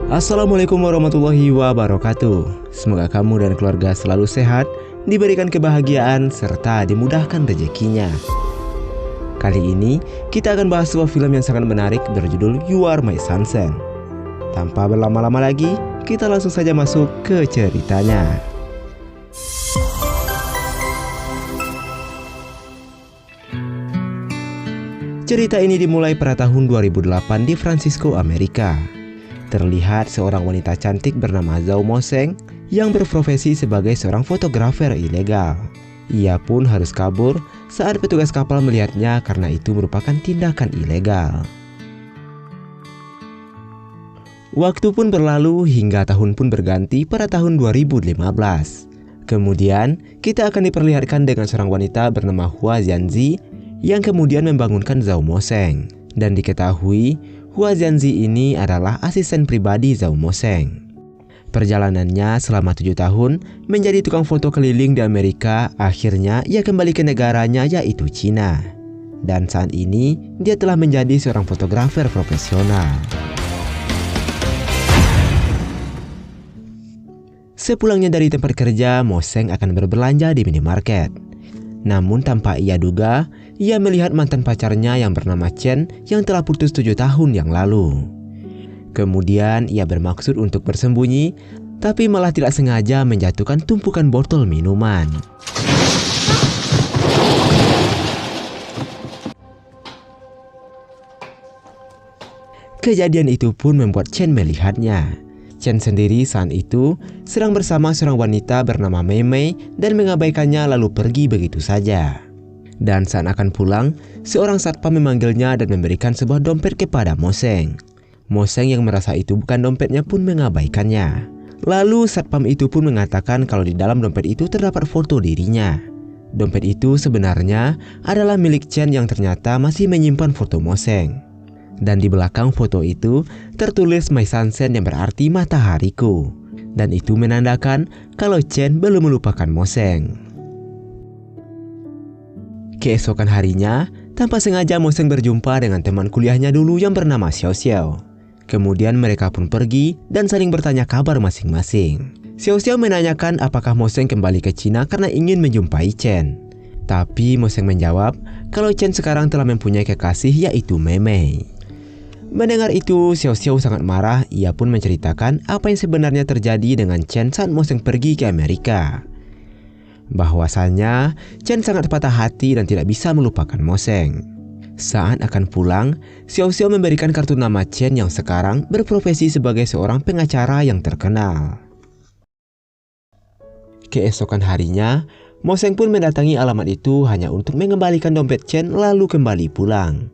Assalamualaikum warahmatullahi wabarakatuh. Semoga kamu dan keluarga selalu sehat, diberikan kebahagiaan, serta dimudahkan rezekinya. Kali ini kita akan bahas sebuah film yang sangat menarik berjudul You Are My Sunshine. Tanpa berlama-lama lagi, kita langsung saja masuk ke ceritanya. Cerita ini dimulai pada tahun 2008 di Francisco, Amerika. Terlihat seorang wanita cantik bernama Zhao Moseng yang berprofesi sebagai seorang fotografer ilegal. Ia pun harus kabur saat petugas kapal melihatnya karena itu merupakan tindakan ilegal. Waktu pun berlalu hingga tahun pun berganti pada tahun 2015. Kemudian kita akan diperlihatkan dengan seorang wanita bernama Hua Jianzi yang kemudian membangunkan Zhao Moseng. Dan diketahui Hua Jianzi ini adalah asisten pribadi Zhao Moseng. Perjalanannya selama 7 tahun menjadi tukang foto keliling di Amerika. Akhirnya ia kembali ke negaranya, yaitu Cina. Dan saat ini dia telah menjadi seorang fotografer profesional. Sepulangnya dari tempat kerja, Moseng akan berbelanja di minimarket. Namun tanpa ia duga, ia melihat mantan pacarnya yang bernama Chen yang telah putus 7 tahun yang lalu. Kemudian ia bermaksud untuk bersembunyi, tapi malah tidak sengaja menjatuhkan tumpukan botol minuman. Kejadian itu pun membuat Chen melihatnya. Chen sendiri saat itu sedang bersama seorang wanita bernama Mei Mei dan mengabaikannya lalu pergi begitu saja. Dan saat akan pulang, seorang satpam memanggilnya dan memberikan sebuah dompet kepada Moseng. Moseng yang merasa itu bukan dompetnya pun mengabaikannya. Lalu satpam itu pun mengatakan kalau di dalam dompet itu terdapat foto dirinya. Dompet itu sebenarnya adalah milik Chen yang ternyata masih menyimpan foto Moseng. Dan di belakang foto itu tertulis My Sunshine yang berarti matahariku. Dan itu menandakan kalau Chen belum melupakan Moseng. Keesokan harinya, tanpa sengaja Moseng berjumpa dengan teman kuliahnya dulu yang bernama Xiao Xiao. Kemudian mereka pun pergi dan saling bertanya kabar masing-masing. Xiao Xiao menanyakan apakah Moseng kembali ke Cina karena ingin menjumpai Chen. Tapi Moseng menjawab kalau Chen sekarang telah mempunyai kekasih, yaitu Mei Mei. Mendengar itu, Xiao Xiao sangat marah. Ia pun menceritakan apa yang sebenarnya terjadi dengan Chen saat Moseng pergi ke Amerika. Bahwasannya Chen sangat patah hati dan tidak bisa melupakan Moseng. Saat akan pulang, Xiao Xiao memberikan kartu nama Chen yang sekarang berprofesi sebagai seorang pengacara yang terkenal. Keesokan harinya, Moseng pun mendatangi alamat itu hanya untuk mengembalikan dompet Chen lalu kembali pulang.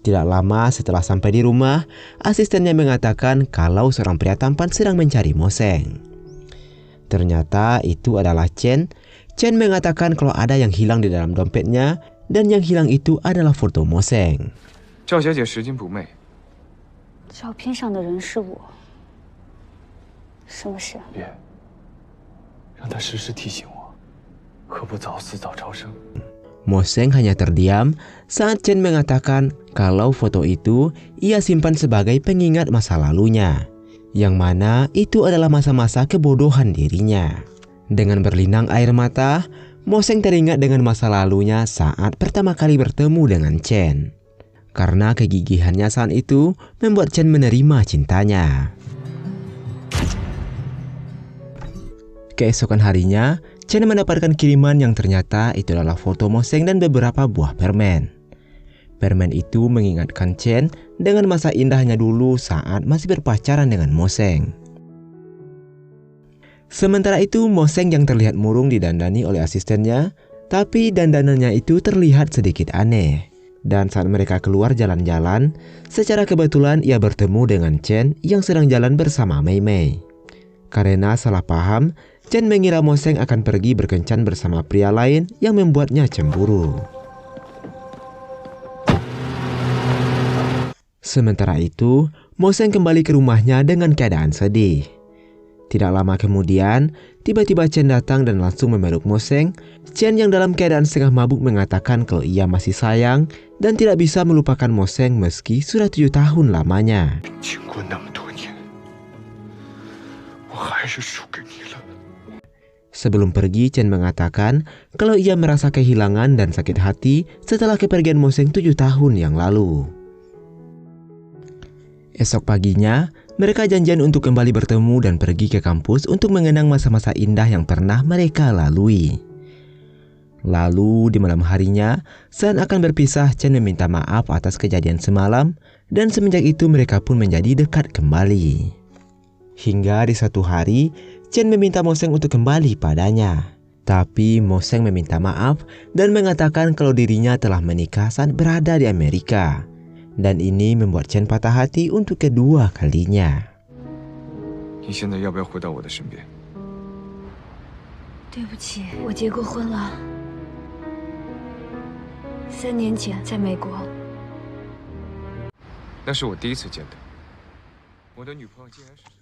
Tidak lama setelah sampai di rumah, asistennya mengatakan kalau seorang pria tampan sedang mencari Moseng. Ternyata itu adalah Chen. Chen mengatakan kalau ada yang hilang di dalam dompetnya dan yang hilang itu adalah foto Moseng. 赵小姐拾金不昧。照片上的人是我，什么事？别，让他时时提醒我，可不早死早超生。 Moseng hanya terdiam saat Chen mengatakan kalau foto itu ia simpan sebagai pengingat masa lalunya, yang mana itu adalah masa-masa kebodohan dirinya. Dengan berlinang air mata, Moseng teringat dengan masa lalunya saat pertama kali bertemu dengan Chen. Karena kegigihannya saat itu membuat Chen menerima cintanya. Keesokan harinya, Chen mendapatkan kiriman yang ternyata itu adalah foto Moseng dan beberapa buah permen. Permen itu mengingatkan Chen dengan masa indahnya dulu saat masih berpacaran dengan Moseng. Sementara itu, Moseng yang terlihat murung didandani oleh asistennya, tapi dandanannya itu terlihat sedikit aneh. Dan saat mereka keluar jalan-jalan, secara kebetulan ia bertemu dengan Chen yang sedang jalan bersama Mei Mei. Karena salah paham, Chen mengira Moseng akan pergi berkencan bersama pria lain yang membuatnya cemburu. Sementara itu, Moseng kembali ke rumahnya dengan keadaan sedih. Tidak lama kemudian, tiba-tiba Chen datang dan langsung memeluk Moseng. Chen yang dalam keadaan setengah mabuk mengatakan kalau ia masih sayang dan tidak bisa melupakan Moseng meski sudah 7 tahun lamanya. 还是输给你了。 Sebelum pergi, Chen mengatakan kalau ia merasa kehilangan dan sakit hati setelah kepergian Mo Seng 7 tahun yang lalu. Esok paginya, mereka janjian untuk kembali bertemu dan pergi ke kampus untuk mengenang masa-masa indah yang pernah mereka lalui. Lalu di malam harinya, saat akan berpisah, Chen meminta maaf atas kejadian semalam dan semenjak itu mereka pun menjadi dekat kembali. Hingga di suatu hari, Chen meminta Mo Seng untuk kembali padanya. Tapi Mo Seng meminta maaf dan mengatakan kalau dirinya telah menikah saat berada di Amerika. Dan ini membuat Chen patah hati untuk kedua kalinya. 你现在要不要回到我的身边？ 对不起，我结过婚了，3年前在美国。那是我第一次见到我的女朋友，竟然是。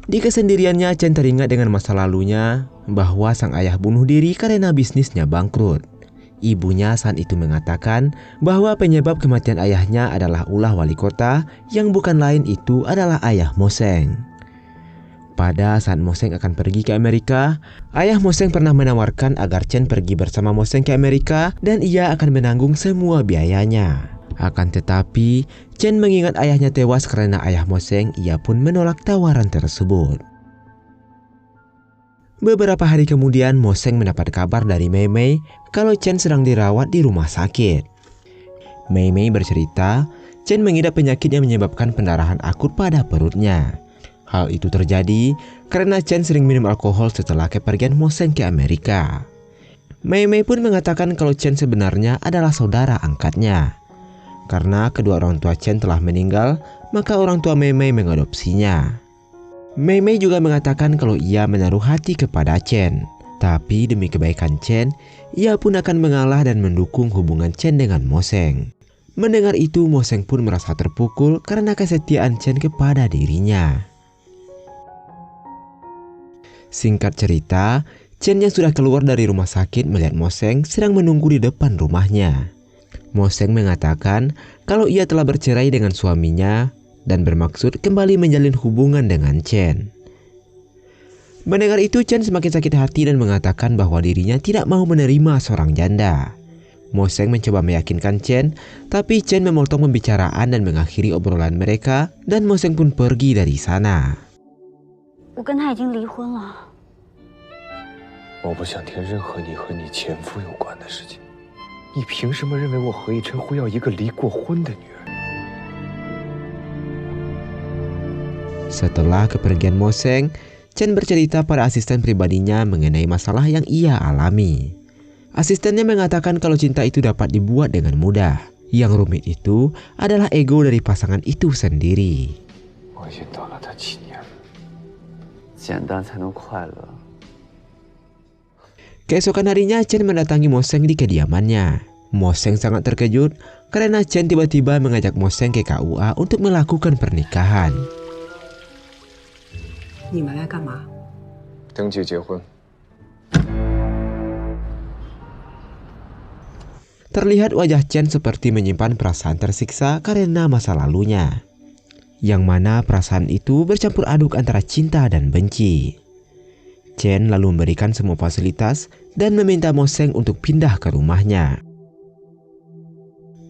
Di kesendiriannya, Chen teringat dengan masa lalunya bahwa sang ayah bunuh diri karena bisnisnya bangkrut. Ibunya saat itu mengatakan bahwa penyebab kematian ayahnya adalah ulah wali kota yang bukan lain itu adalah ayah Mo Seng. Pada saat Mo Seng akan pergi ke Amerika, ayah Mo Seng pernah menawarkan agar Chen pergi bersama Mo Seng ke Amerika dan ia akan menanggung semua biayanya. Akan tetapi, Chen mengingat ayahnya tewas karena ayah Mo Seng, ia pun menolak tawaran tersebut. Beberapa hari kemudian, Mo Seng mendapat kabar dari Mei Mei kalau Chen sedang dirawat di rumah sakit. Mei Mei bercerita, Chen mengidap penyakit yang menyebabkan pendarahan akut pada perutnya. Hal itu terjadi karena Chen sering minum alkohol setelah kepergian Mo Seng ke Amerika. Mei Mei pun mengatakan kalau Chen sebenarnya adalah saudara angkatnya. Karena kedua orang tua Chen telah meninggal, maka orang tua Mei Mei mengadopsinya. Mei Mei juga mengatakan kalau ia menaruh hati kepada Chen. Tapi demi kebaikan Chen, ia pun akan mengalah dan mendukung hubungan Chen dengan Mo Seng. Mendengar itu, Mo Seng pun merasa terpukul karena kesetiaan Chen kepada dirinya. Singkat cerita, Chen yang sudah keluar dari rumah sakit melihat Mo Seng sedang menunggu di depan rumahnya. Mo Seng mengatakan kalau ia telah bercerai dengan suaminya dan bermaksud kembali menjalin hubungan dengan Chen. Mendengar itu, Chen semakin sakit hati dan mengatakan bahwa dirinya tidak mau menerima seorang janda. Mo Seng mencoba meyakinkan Chen, tapi Chen memotong pembicaraan dan mengakhiri obrolan mereka dan Mo Seng pun pergi dari sana. 我跟他已经离婚了。我不想听任何你和你前夫有关的事情。你凭什么认为我何以琛会要一个离过婚的女儿？ Setelah kepergian Mo Seng, Chen bercerita pada asisten pribadinya mengenai masalah yang ia alami. Asistennya mengatakan kalau cinta itu dapat dibuat dengan mudah. Yang rumit itu adalah ego dari pasangan itu sendiri. 我已经等了他7年了。简单才能快乐。 Keesokan harinya, Chen mendatangi Mo Seng di kediamannya. Mo Seng sangat terkejut karena Chen tiba-tiba mengajak Mo Seng ke KUA untuk melakukan pernikahan. 你们来干嘛？ 登记结婚。 Terlihat wajah Chen seperti menyimpan perasaan tersiksa karena masa lalunya. Yang mana perasaan itu bercampur aduk antara cinta dan benci. Chen lalu memberikan semua fasilitas dan meminta Mo Seng untuk pindah ke rumahnya.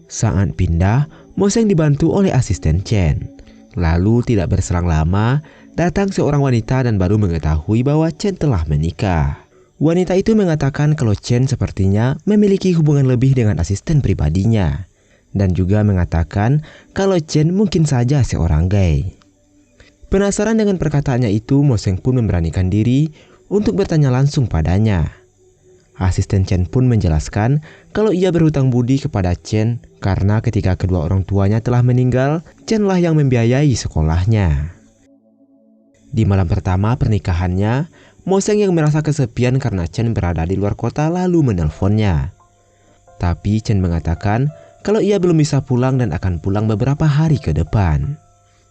Saat pindah, Mo Seng dibantu oleh asisten Chen. Lalu tidak berselang lama, datang seorang wanita dan baru mengetahui bahwa Chen telah menikah. Wanita itu mengatakan kalau Chen sepertinya memiliki hubungan lebih dengan asisten pribadinya. Dan juga mengatakan kalau Chen mungkin saja seorang gay. Penasaran dengan perkataannya itu, Mo Seng pun memberanikan diri untuk bertanya langsung padanya. Asisten Chen pun menjelaskan kalau ia berhutang budi kepada Chen karena ketika kedua orang tuanya telah meninggal, Chen lah yang membiayai sekolahnya. Di malam pertama pernikahannya, Mo Seng yang merasa kesepian karena Chen berada di luar kota lalu menelponnya. Tapi Chen mengatakan kalau ia belum bisa pulang dan akan pulang beberapa hari ke depan.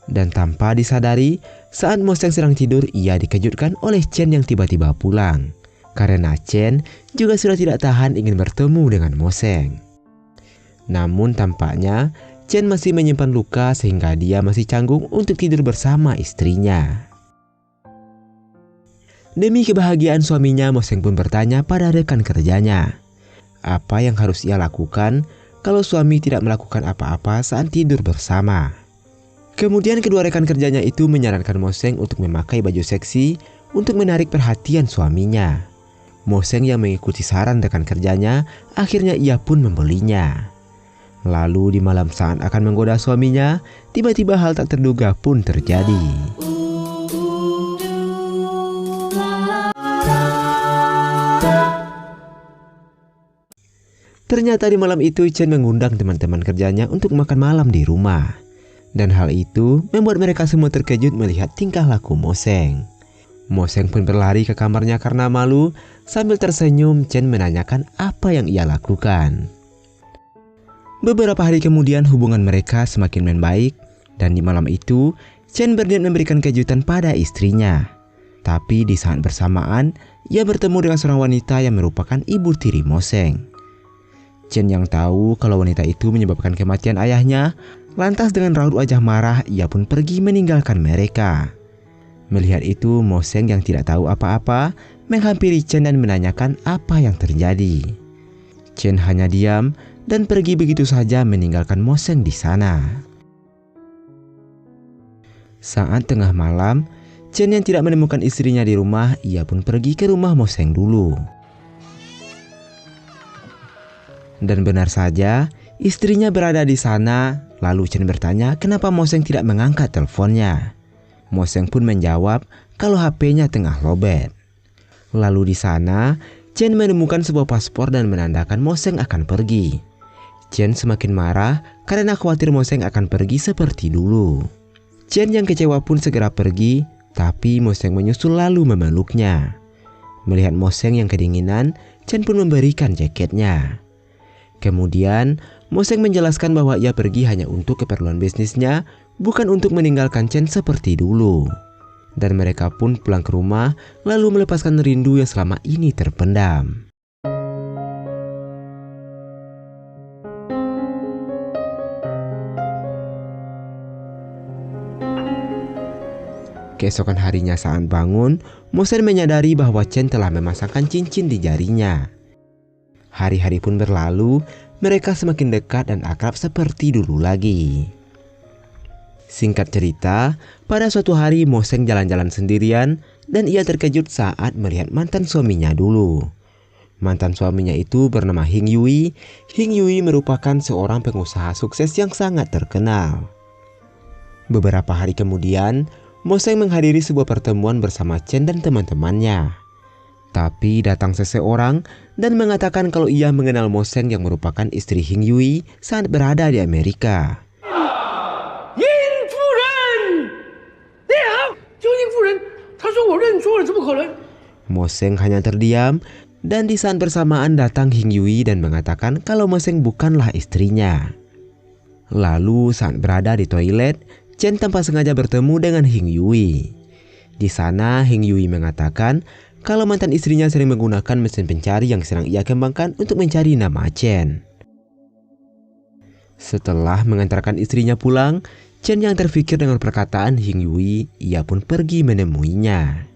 Dan tanpa disadari, saat Mo Seng sedang tidur, ia dikejutkan oleh Chen yang tiba-tiba pulang. Karena Chen juga sudah tidak tahan ingin bertemu dengan Mo Seng. Namun tampaknya Chen masih menyimpan luka sehingga dia masih canggung untuk tidur bersama istrinya. Demi kebahagiaan suaminya, Mo Seng pun bertanya pada rekan kerjanya, apa yang harus ia lakukan kalau suami tidak melakukan apa-apa saat tidur bersama. Kemudian kedua rekan kerjanya itu menyarankan Mo Seng untuk memakai baju seksi untuk menarik perhatian suaminya. Mo Seng yang mengikuti saran rekan kerjanya, akhirnya ia pun membelinya. Lalu di malam saat akan menggoda suaminya, tiba-tiba hal tak terduga pun terjadi. Ternyata di malam itu Chen mengundang teman-teman kerjanya untuk makan malam di rumah. Dan hal itu membuat mereka semua terkejut melihat tingkah laku Mo Seng. Mo Seng pun berlari ke kamarnya karena malu. Sambil tersenyum, Chen menanyakan apa yang ia lakukan. Beberapa hari kemudian hubungan mereka semakin membaik. Dan di malam itu Chen berniat memberikan kejutan pada istrinya. Tapi di saat bersamaan ia bertemu dengan seorang wanita yang merupakan ibu tiri Mo Seng. Chen yang tahu kalau wanita itu menyebabkan kematian ayahnya, lantas dengan raut wajah marah ia pun pergi meninggalkan mereka. Melihat itu, Mo Seng yang tidak tahu apa-apa menghampiri Chen dan menanyakan apa yang terjadi. Chen hanya diam dan pergi begitu saja meninggalkan Mo Seng di sana. Saat tengah malam, Chen yang tidak menemukan istrinya di rumah, ia pun pergi ke rumah Mo Seng dulu. Dan benar saja, istrinya berada di sana. Lalu Chen bertanya kenapa Mo Seng tidak mengangkat teleponnya. Mo Seng pun menjawab kalau HP-nya tengah lowbat. Lalu di sana, Chen menemukan sebuah paspor dan menandakan Mo Seng akan pergi. Chen semakin marah karena khawatir Mo Seng akan pergi seperti dulu. Chen yang kecewa pun segera pergi, tapi Mo Seng menyusul lalu memeluknya. Melihat Mo Seng yang kedinginan, Chen pun memberikan jaketnya. Kemudian, Mo Seng menjelaskan bahwa ia pergi hanya untuk keperluan bisnisnya, bukan untuk meninggalkan Chen seperti dulu. Dan mereka pun pulang ke rumah, lalu melepaskan rindu yang selama ini terpendam. Keesokan harinya saat bangun, Mo Seng menyadari bahwa Chen telah memasangkan cincin di jarinya. Hari-hari pun berlalu, mereka semakin dekat dan akrab seperti dulu lagi. Singkat cerita, pada suatu hari Mo Seng jalan-jalan sendirian dan ia terkejut saat melihat mantan suaminya dulu. Mantan suaminya itu bernama Hing Yui. Hing Yui merupakan seorang pengusaha sukses yang sangat terkenal. Beberapa hari kemudian, Mo Seng menghadiri sebuah pertemuan bersama Chen dan teman-temannya. Tapi datang seseorang dan mengatakan kalau ia mengenal Mo Seng yang merupakan istri Hing Yui saat berada di Amerika. Mo Seng hanya terdiam dan di saat bersamaan datang Hing Yui dan mengatakan kalau Mo Seng bukanlah istrinya. Lalu saat berada di toilet, Chen tanpa sengaja bertemu dengan Hing Yui. Di sana Hing Yui mengatakan kalau mantan istrinya sering menggunakan mesin pencari yang sedang ia kembangkan untuk mencari nama Chen. Setelah mengantarkan istrinya pulang, Chen yang terfikir dengan perkataan Hing Yui, ia pun pergi menemuinya.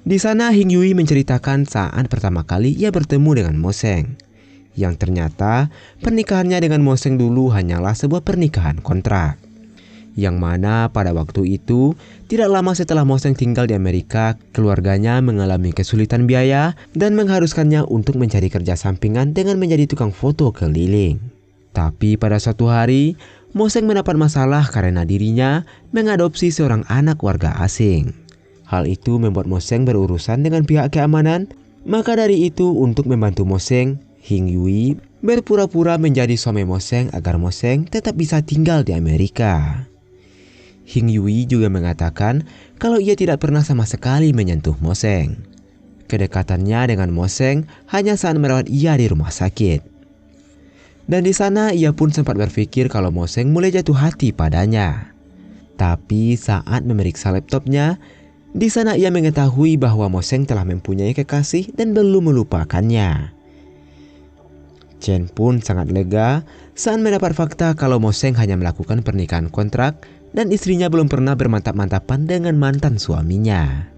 Di sana Hing Yui menceritakan saat pertama kali ia bertemu dengan Mo Seng, yang ternyata pernikahannya dengan Mo Seng dulu hanyalah sebuah pernikahan kontrak. Yang mana pada waktu itu, tidak lama setelah Mo Seng tinggal di Amerika, keluarganya mengalami kesulitan biaya dan mengharuskannya untuk mencari kerja sampingan dengan menjadi tukang foto keliling. Tapi pada suatu hari, Mo Seng mendapat masalah karena dirinya mengadopsi seorang anak warga asing. Hal itu membuat Mo Seng berurusan dengan pihak keamanan. Maka dari itu, untuk membantu Mo Seng, Hing Yui berpura-pura menjadi suami Mo Seng agar Mo Seng tetap bisa tinggal di Amerika. Hing Yui juga mengatakan kalau ia tidak pernah sama sekali menyentuh Mo Seng. Kedekatannya dengan Mo Seng hanya saat merawat ia di rumah sakit. Dan di sana ia pun sempat berpikir kalau Mo Seng mulai jatuh hati padanya. Tapi saat memeriksa laptopnya, di sana ia mengetahui bahwa Mo Seng telah mempunyai kekasih dan belum melupakannya. Chen pun sangat lega saat mendapat fakta kalau Mo Seng hanya melakukan pernikahan kontrak dan istrinya belum pernah bermantap-mantapan dengan mantan suaminya.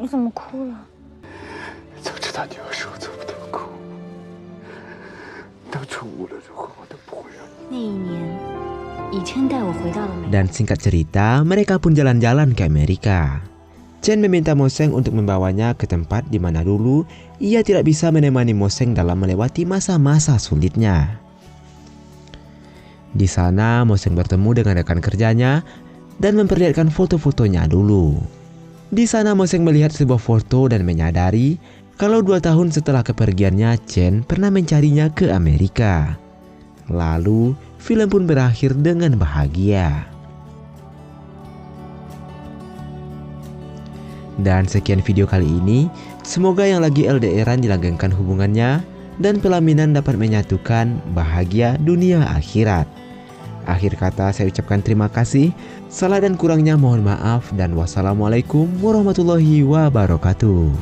你怎么哭了？早知道你要是我这么痛苦，当初无论如何我都不会让你。那一年，以琛带我回到了美国。 Dan singkat cerita, mereka pun jalan-jalan ke Amerika. Chen meminta Mo Seng untuk membawanya ke tempat di mana dulu ia tidak bisa menemani Mo Seng dalam melewati masa-masa sulitnya. Di sana Mo Seng bertemu dengan rekan kerjanya dan memperlihatkan foto-fotonya dulu. Di sana Mo Seng melihat sebuah foto dan menyadari kalau 2 tahun setelah kepergiannya Chen pernah mencarinya ke Amerika. Lalu film pun berakhir dengan bahagia. Dan sekian video kali ini. Semoga yang lagi LDRan dilanggengkan hubungannya dan pelaminan dapat menyatukan bahagia dunia akhirat. Akhir kata saya ucapkan terima kasih. Salah dan kurangnya mohon maaf dan wassalamualaikum warahmatullahi wabarakatuh.